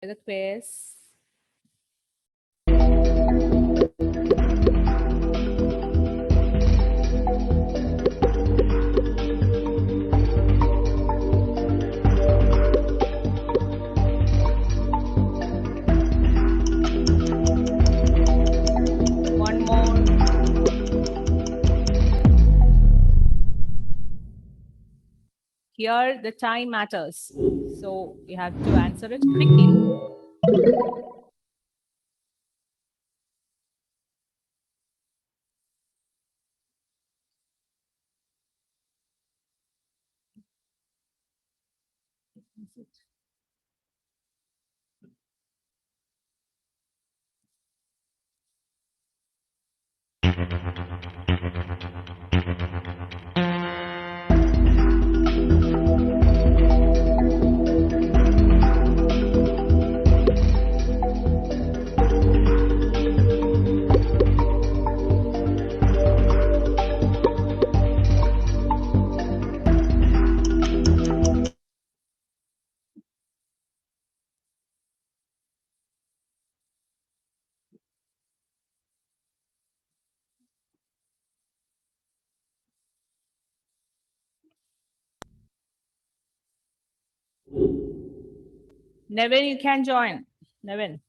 the quiz. One more. Here the time matters, so you have to answer it quickly. Nevin, you can join. Nevin.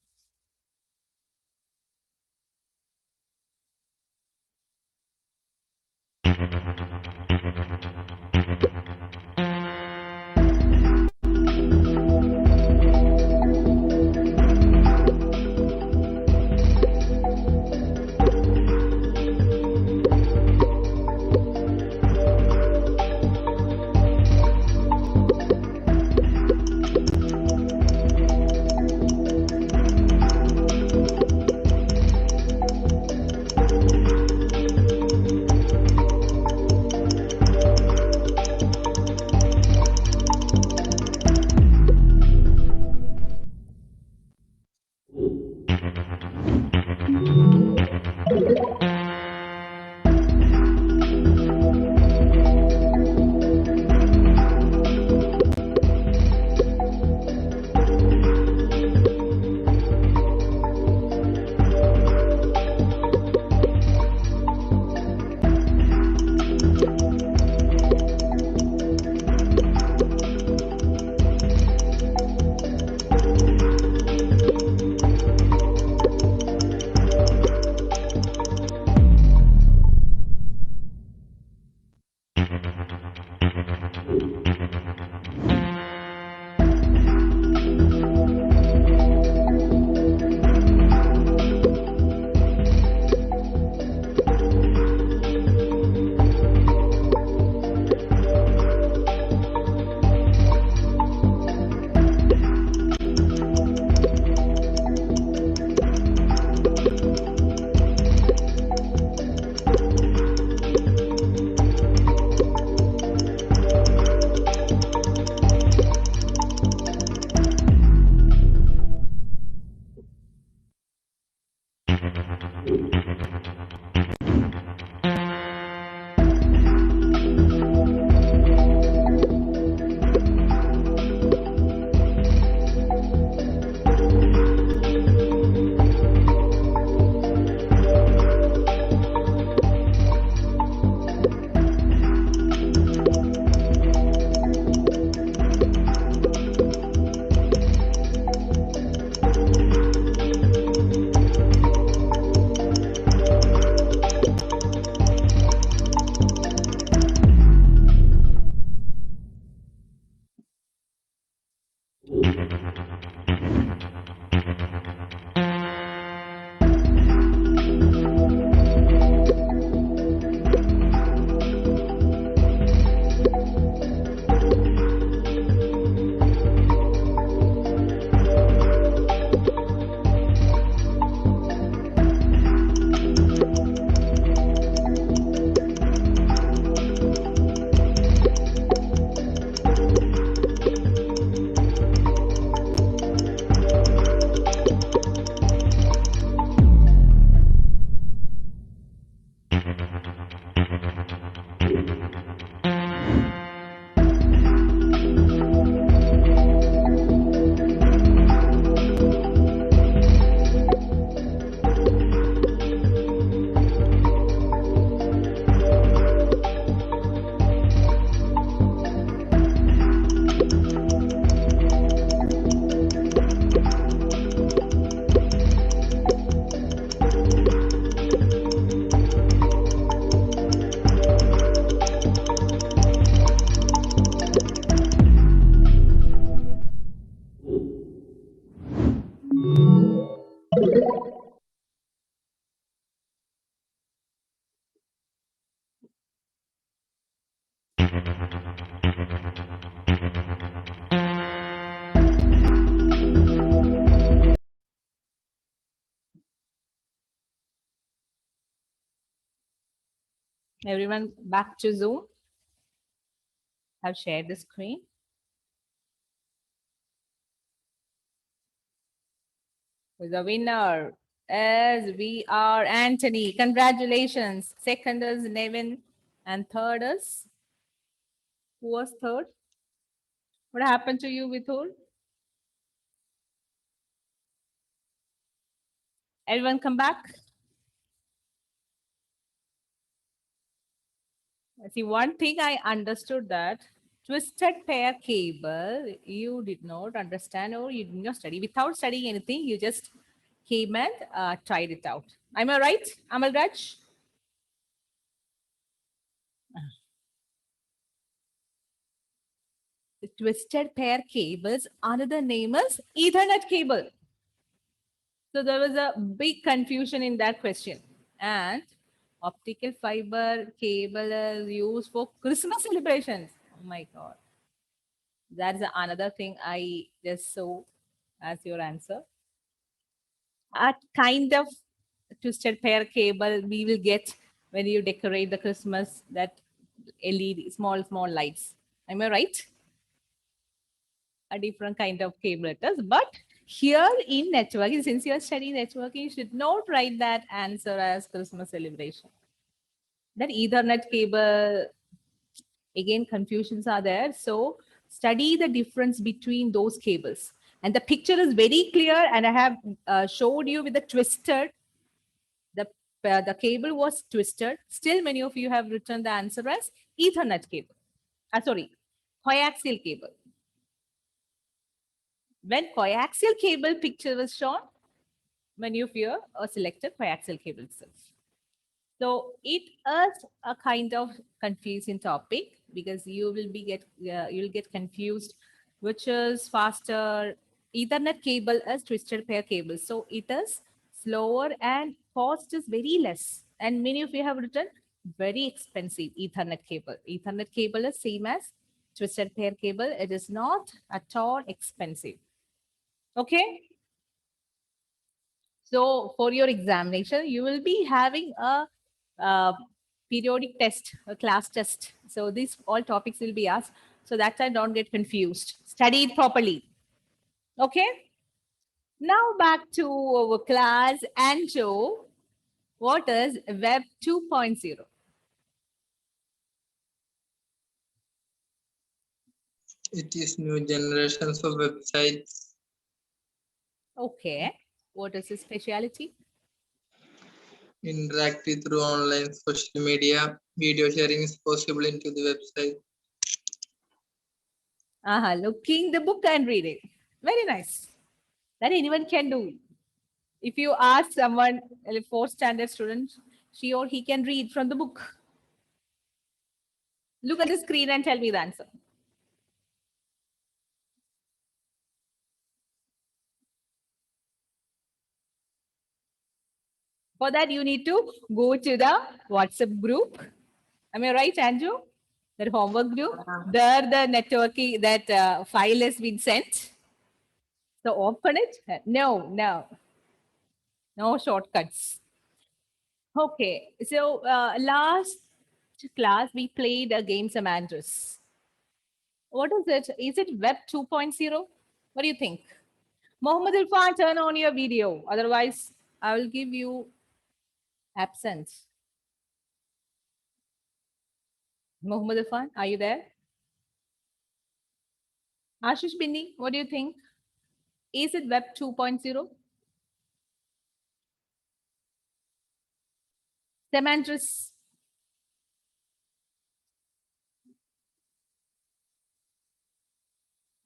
Everyone back to Zoom. I've shared the screen. The winner is we are Anthony. Congratulations. Second is Nevin. And third is who was third? What happened to you, Vithul? Everyone come back. See, one thing I understood that twisted pair cable, you did not understand or you did not study. Without studying anything, you just came and tried it out. Am I right, Amal Raj? The twisted pair cables, another name is Ethernet cable. So there was a big confusion in that question. And optical fiber cable is used for Christmas celebrations. Oh my God. That's another thing I just saw as your answer. A kind of twisted pair cable we will get when you decorate the Christmas, that LED, small lights. Am I right? A different kind of cable it is. But here in networking, since you are studying networking, you should not write that answer as Christmas celebration. That Ethernet cable, again, confusions are there. So study the difference between those cables. And the picture is very clear, and I have showed you with the twisted. The the cable was twisted. Still, many of you have written the answer as Ethernet cable. Sorry, coaxial cable. When coaxial cable picture was shown, many of you selected coaxial cable itself. So it is a kind of confusing topic because you'll get confused which is faster. Ethernet cable is twisted pair cable, so it is slower and cost is very less. And many of you have written very expensive Ethernet cable. Ethernet cable is same as twisted pair cable. It is not at all expensive. Okay. So for your examination, you will be having a, periodic test, a class test. So these all topics will be asked. So that I don't get confused. Study it properly. Okay. Now back to our class. And Joe, what is Web 2.0? It is new generations of websites. Okay. What is the speciality? Interactive through online social media. Video sharing is possible into the website. Looking the book and reading. Very nice. That anyone can do. If you ask someone, a fourth standard student, she or he can read from the book. Look at the screen and tell me the answer. For that, you need to go to the WhatsApp group. Am I right, Andrew? That homework group. There, the networking, that file has been sent. So open it. No shortcuts. Okay. So last class we played a game Samandras. What is it? Is it Web 2.0? What do you think? Mohammed Irfan, turn on your video. Otherwise, I will give you absence. Mohammed Irfan, are you there? Ashish Bindi, what do you think? Is it Web 2.0? Semantris,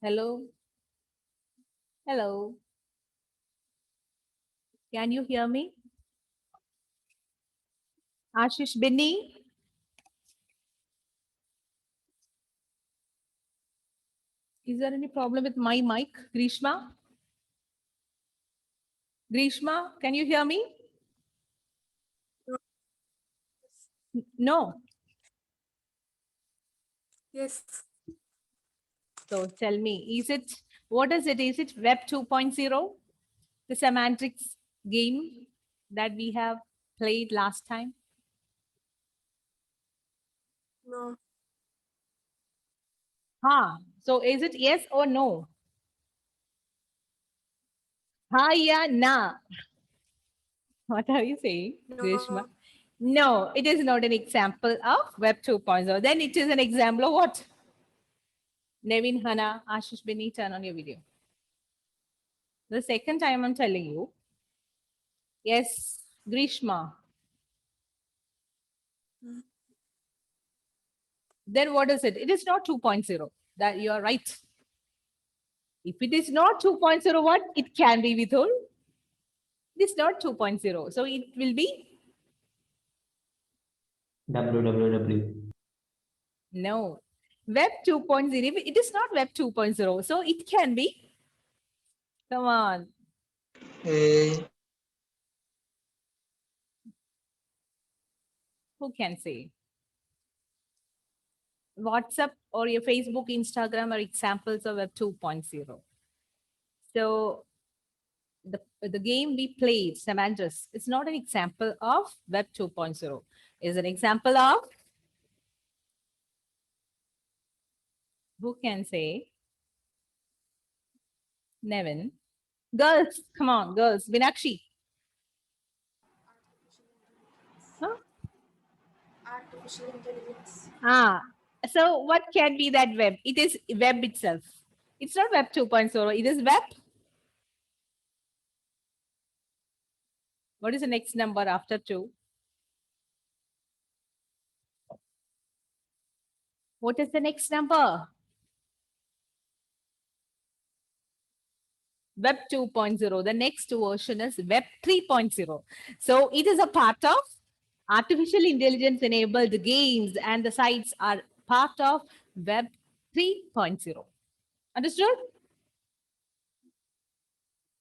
hello? Hello? Can you hear me? Ashish Bindi, is there any problem with my mic? Grishma? Grishma, can you hear me? No. Yes. So tell me, what is it? Is it Web 2.0? The semantics game that we have played last time? No. So is it yes or no? Ha, yeah, na. What are you saying, Grishma? No, it is not an example of Web 2.0. Then it is an example of what? Nevin, Hana, Ashish, Bini, turn on your video. The second time I'm telling you. Yes, Grishma. Then what is it? It is not 2.0. That you are right. If it is not 2.0, what? It can be withhold. It is not 2.0. So it will be? www. No. Web 2.0. It is not Web 2.0. So it can be? Come on. A, Who can say? WhatsApp or your Facebook, Instagram are examples of Web 2.0. So the game we played, San Andreas, it's not an example of Web 2.0. It's an example of, who can say? Nevin. Girls, come on, girls. Vinakshi. Huh? Artificial intelligence. So what can be that web? It is web itself. It's not Web 2.0. It is web. What is the next number after 2? What is the next number? Web 2.0. The next version is Web 3.0. So it is a part of artificial intelligence enabled games, and the sites are part of Web 3.0. Understood?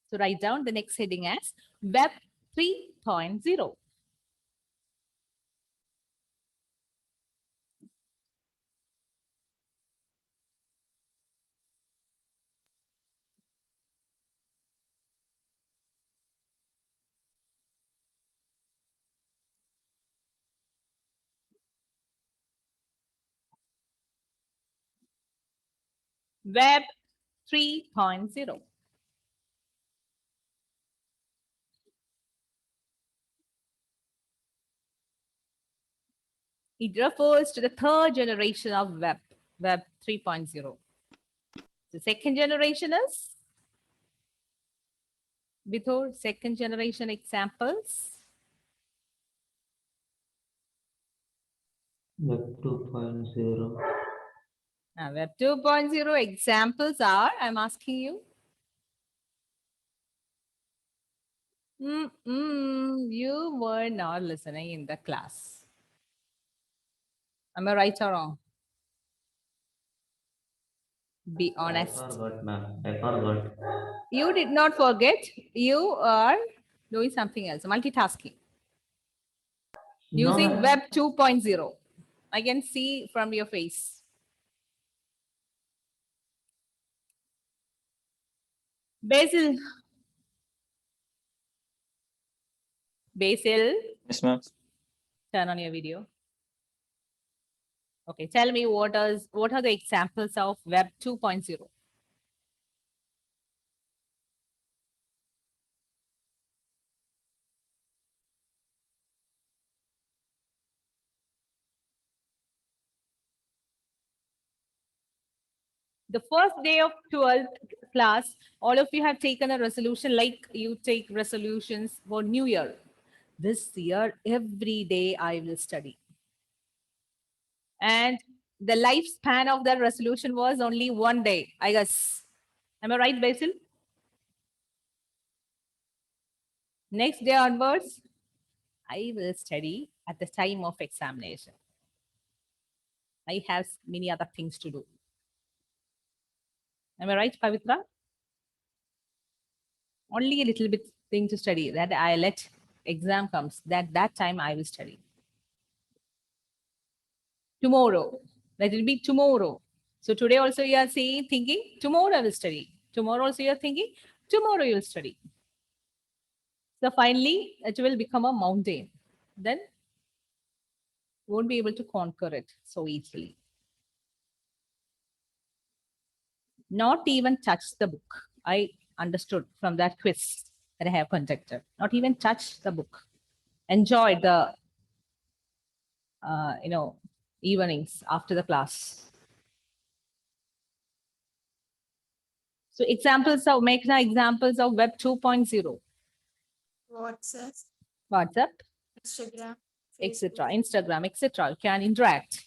So write down the next heading as Web 3.0. Web 3.0. It refers to the third generation of Web 3.0. The second generation is, before second generation examples. Web 2.0. Web 2.0 examples are, I'm asking you. You were not listening in the class. Am I right or wrong? Be honest. I forgot, ma'am. I forgot. You did not forget. You are doing something else, multitasking. No, Using ma'am. Web 2.0. I can see from your face. Basil. Basil, Yes, ma'am. turn on your video. Okay, tell me what are the examples of Web 2.0? The first day of 12th class, all of you have taken a resolution like you take resolutions for New Year. This year, every day I will study. And the lifespan of that resolution was only one day, I guess. Am I right, Basil? Next day onwards, I will study at the time of examination. I have many other things to do. Am I right, Pavitra? Only a little bit thing to study, that I let exam comes, that time I will study. Tomorrow, that will be tomorrow. So today also you are saying, thinking, tomorrow I will study. Tomorrow also you are thinking, tomorrow you will study. So finally, it will become a mountain. Then won't be able to conquer it so easily. Not even touch the book. I understood from that quiz that I have conducted. Not even touch the book. Enjoy the, evenings after the class. So examples of Web 2.0. WhatsApp, WhatsApp, Instagram, etc. Instagram, etc. You can interact.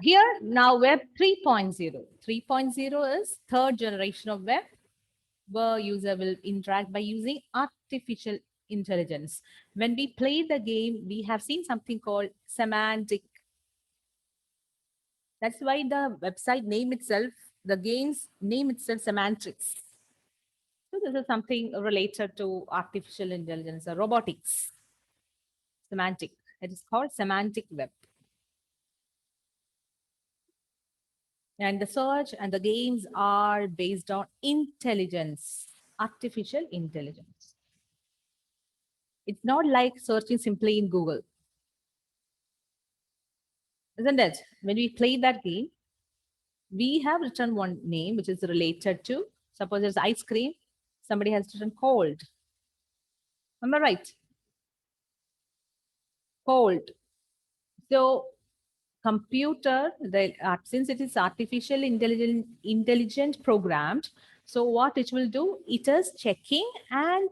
Here now Web 3.0. 3.0 is third generation of web, where user will interact by using artificial intelligence. When we play the game, we have seen something called semantic. That's why the website name itself, the game's name itself, semantics. So this is something related to artificial intelligence or robotics. Semantic. It is called semantic web. And the search and the games are based on intelligence, artificial intelligence. It's not like searching simply in Google. Isn't it? When we play that game, we have written one name which is related to, suppose there's ice cream, somebody has written cold. Am I right? Cold. So computer, since it is artificial intelligent programmed, so what it will do, it is checking and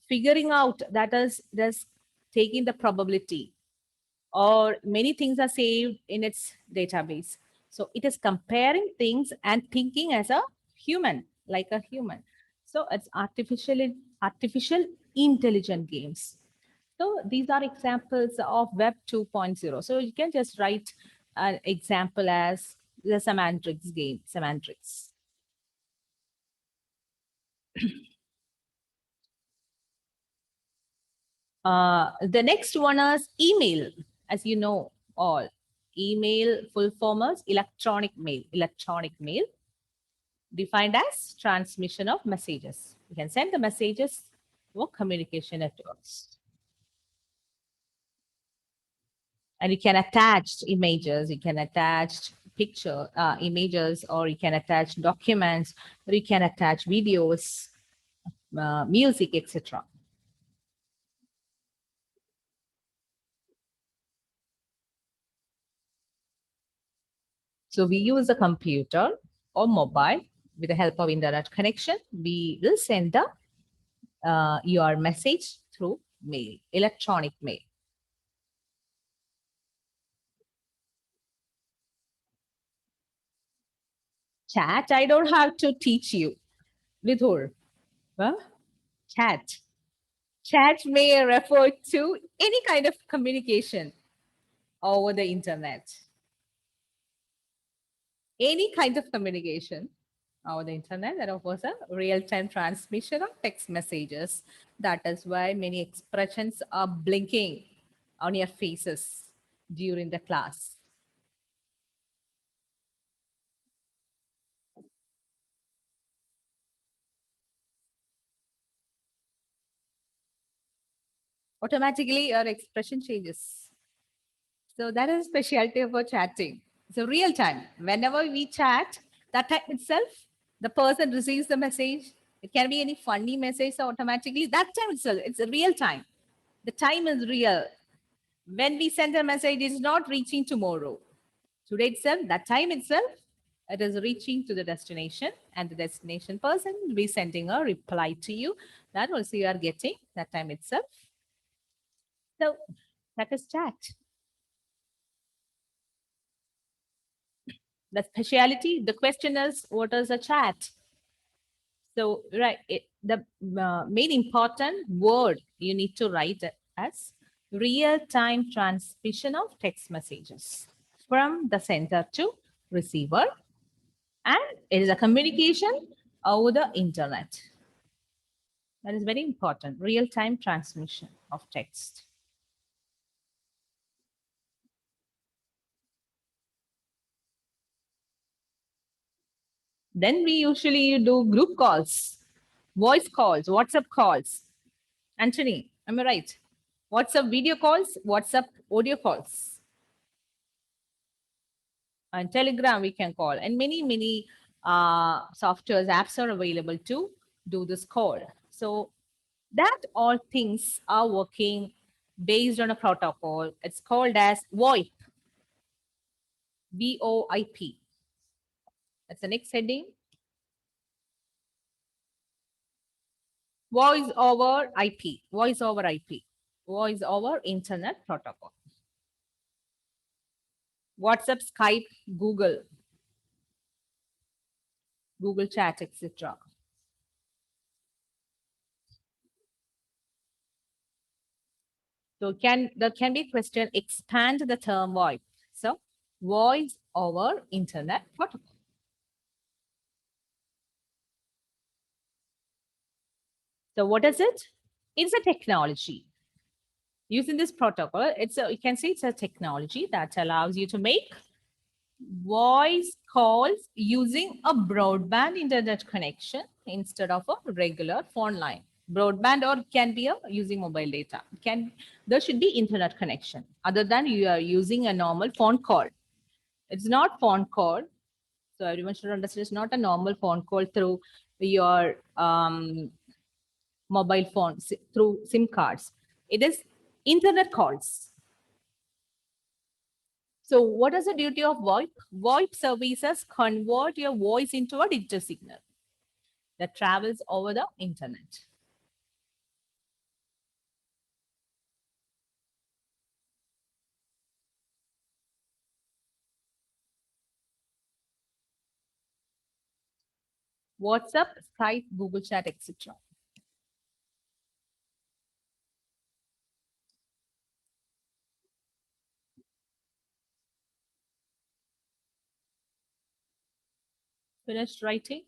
figuring out, that is taking the probability, or many things are saved in its database. So it is comparing things and thinking as a human, like a human. So it's artificial intelligent games. So these are examples of Web 2.0. So you can just write an example as the semantics game, semantics. The next one is email. As you know all, email full form is electronic mail. Electronic mail defined as transmission of messages. You can send the messages for communication networks. And you can attach images, you can attach images, or you can attach documents, or you can attach videos, music, etc. So we use a computer or mobile with the help of internet connection. We will send your message through mail, electronic mail. Chat, I don't have to teach you. Vidhur, huh? Chat. Chat may refer to any kind of communication over the internet. Any kind of communication over the internet that offers a real-time transmission of text messages. That is why many expressions are blinking on your faces during the class. Automatically your expression changes. So that is a specialty of our chatting. So real time. Whenever we chat, that time itself, the person receives the message. It can be any funny message, so automatically that time itself, it's a real time. The time is real. When we send a message, it's not reaching tomorrow. Today itself, that time itself, it is reaching to the destination, and the destination person will be sending a reply to you. That also you are getting that time itself. So that is chat. The speciality, the question is, what is a chat? So, right, the main important word you need to write as real-time transmission of text messages from the sender to receiver. And it is a communication over the internet. That is very important, real-time transmission of text. Then we usually do group calls, voice calls, WhatsApp calls. Anthony, am I right? WhatsApp video calls, WhatsApp audio calls. and Telegram we can call, and many softwares, apps are available to do this call. So that all things are working based on a protocol. It's called as VoIP. VoIP. That's the next heading. Voice over IP. Voice over IP. Voice over Internet Protocol. WhatsApp, Skype, Google, Google Chat, etc. So there can be a question, expand the term VoIP. So voice over Internet Protocol. So what is it? It's a technology. Using this protocol, you can say it's a technology that allows you to make voice calls using a broadband internet connection instead of a regular phone line. Broadband, or can be using mobile data. There should be internet connection other than you are using a normal phone call. It's not phone call. So everyone should understand it's not a normal phone call through your mobile phone, through SIM cards. It is internet calls. So what is the duty of VoIP? VoIP services convert your voice into a digital signal that travels over the internet. WhatsApp, Skype, Google Chat, etc. Finished writing?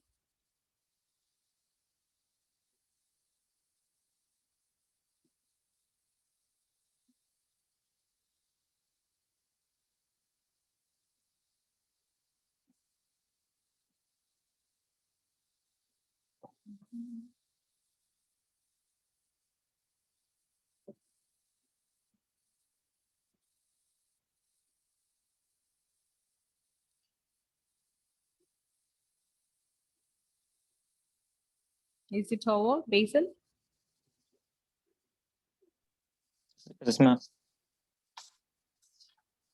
Is it over, Basil? Yes, ma'am.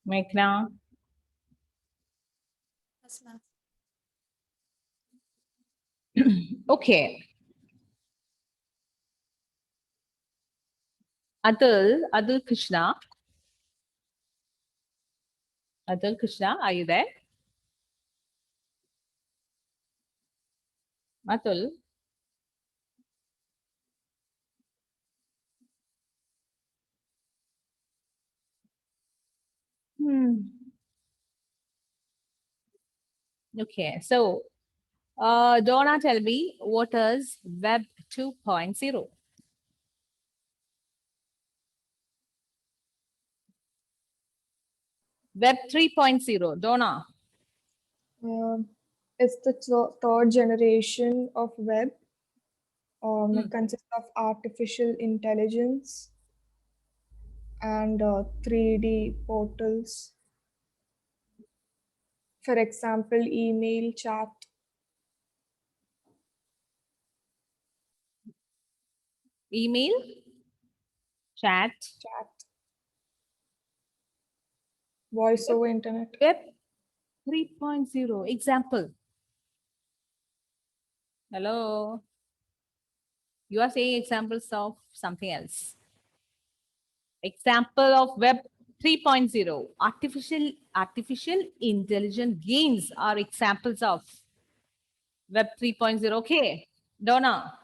Meghna? Yes, ma'am. Okay. Adil Krishna. Adil Krishna, are you there? Atul? Okay, so Donna, tell me, what is Web 2.0? Web 3.0, Donna. It's the third generation of web. It consists of artificial intelligence and 3D portals. For example, email, chat. Email, chat, Voice over internet. Web 3.0. Example. Hello. You are saying examples of something else. Example of Web 3.0. Artificial intelligence gains are examples of Web 3.0. Okay. Donna.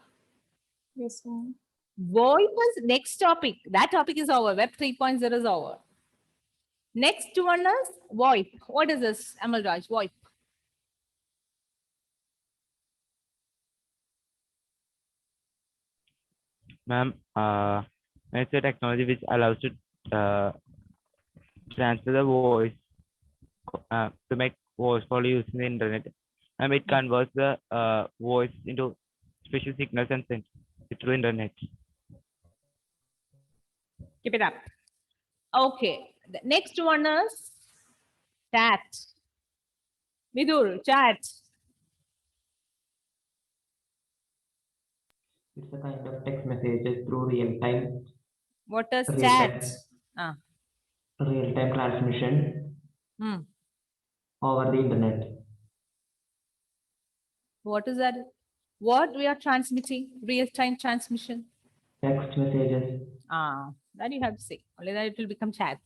Yes, ma'am. VoIP is next topic. That topic is over. Web 3.0 is over. Next one is VoIP. What is this, Amal Raj? VoIP. Ma'am, it's a technology which allows to transfer the voice to make voice call using the internet, and it converts the voice into special signals and sends it through internet. Keep it up. Okay. The next one is chat. Vidur, chat. It's a kind of text messages through real-time What is Real chat? time. Ah, real-time transmission hmm. over the internet. What is that? What we are transmitting? Real-time transmission. Text messages. Ah, that you have to say. Only then it will become chat.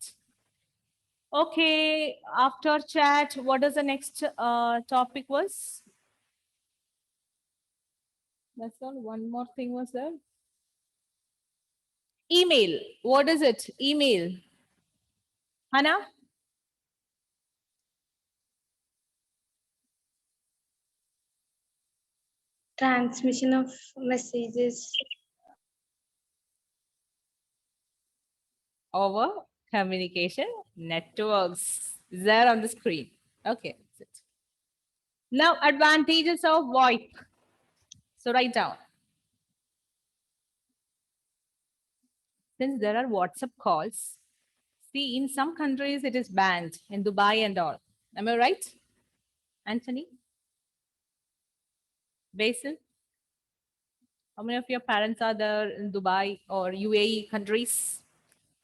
Okay, after chat, what is the next topic was? That's all. One more thing was there. Email. What is it? Email. Hannah? Transmission of messages. Over communication networks. There on the screen. Okay. That's it. Now, advantages of VoIP. So write down. Since there are WhatsApp calls, see, in some countries it is banned, in Dubai and all. Am I right? Anthony? Basil? How many of your parents are there in Dubai or UAE countries?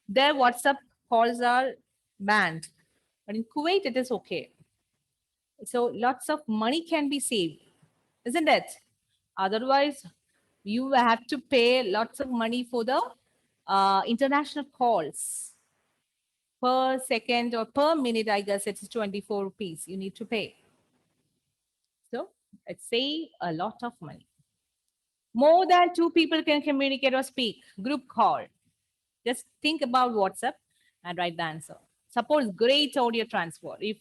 Their WhatsApp calls are banned. But in Kuwait, it is okay. So lots of money can be saved, isn't it? Otherwise, you have to pay lots of money for the international calls. Per second or per minute, I guess it's 24 rupees you need to pay. So it save a lot of money. More than 2 people can communicate or speak. Group call. Just think about WhatsApp and write the answer. Suppose great audio transfer. If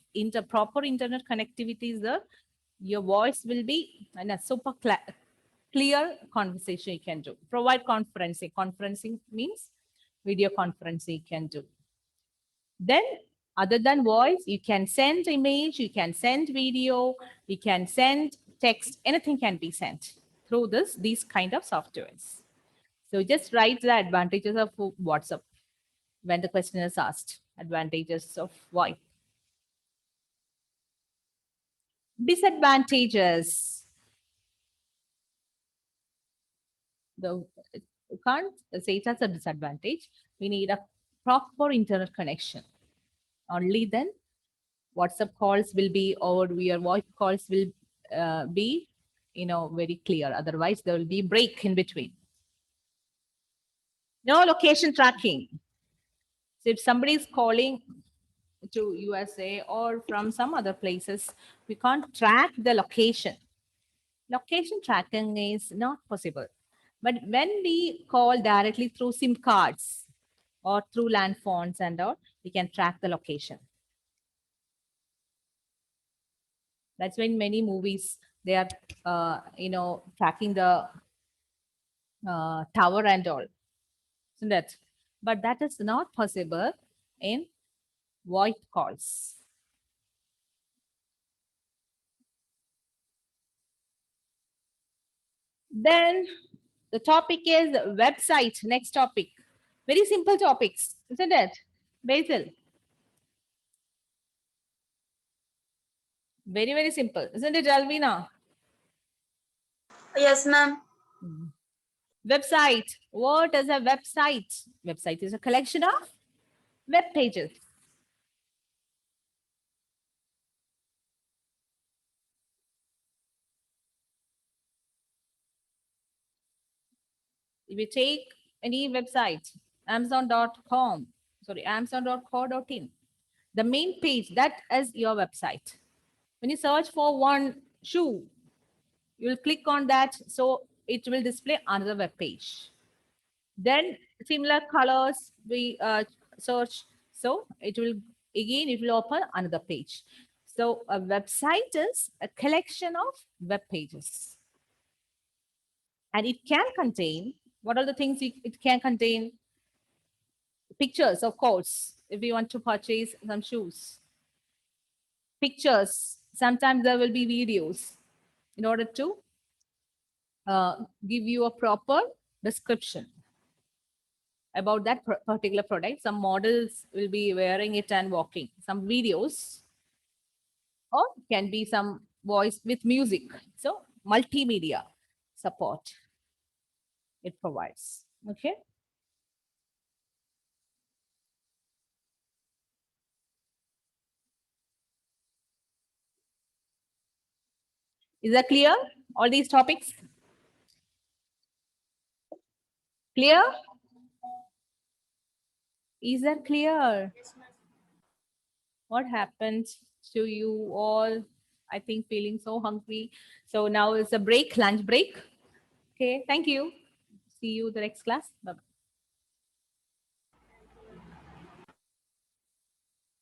proper internet connectivity is there, your voice will be in a super clear conversation you can do. Provide conferencing. Conferencing means video conferencing you can do. Then other than voice, you can send image, you can send video, you can send text, anything can be sent through these kind of softwares. So just write the advantages of WhatsApp when the question is asked. Advantages of VoIP. Disadvantages. You can't say it as a disadvantage. We need a proper internet connection. Only then WhatsApp calls will be, or your voice calls will be, very clear. Otherwise, there will be break in between. No location tracking. So if somebody is calling to USA or from some other places, we can't track the location. Location tracking is not possible. But when we call directly through SIM cards or through land phones and all, we can track the location. That's when many movies, they are, tracking the tower and all. Isn't it? But that is not possible in VoIP calls. Then the topic is website. Next topic. Very simple topics, isn't it? Basil. Very, very simple. Isn't it, Alvina? Yes, ma'am. Website. What is a website? Website is a collection of web pages. If you take any website, amazon.com, amazon.co.in, the main page, that is your website. When you search for one shoe, you will click on that, so it will display another web page. Then similar colors we search, so it will open another page. So a website is a collection of web pages, and it can contain, what are the things it can contain? Pictures, of course, if you want to purchase some shoes. Pictures, sometimes there will be videos in order to give you a proper description about that particular product. Some models will be wearing it and walking. Some videos or can be some voice with music. So multimedia support it provides. Okay. Is that clear? All these topics? Clear? Is that clear? What happened to you all? I think feeling so hungry. So now is a break, lunch break. Okay, thank you. See you the next class. Bye-bye.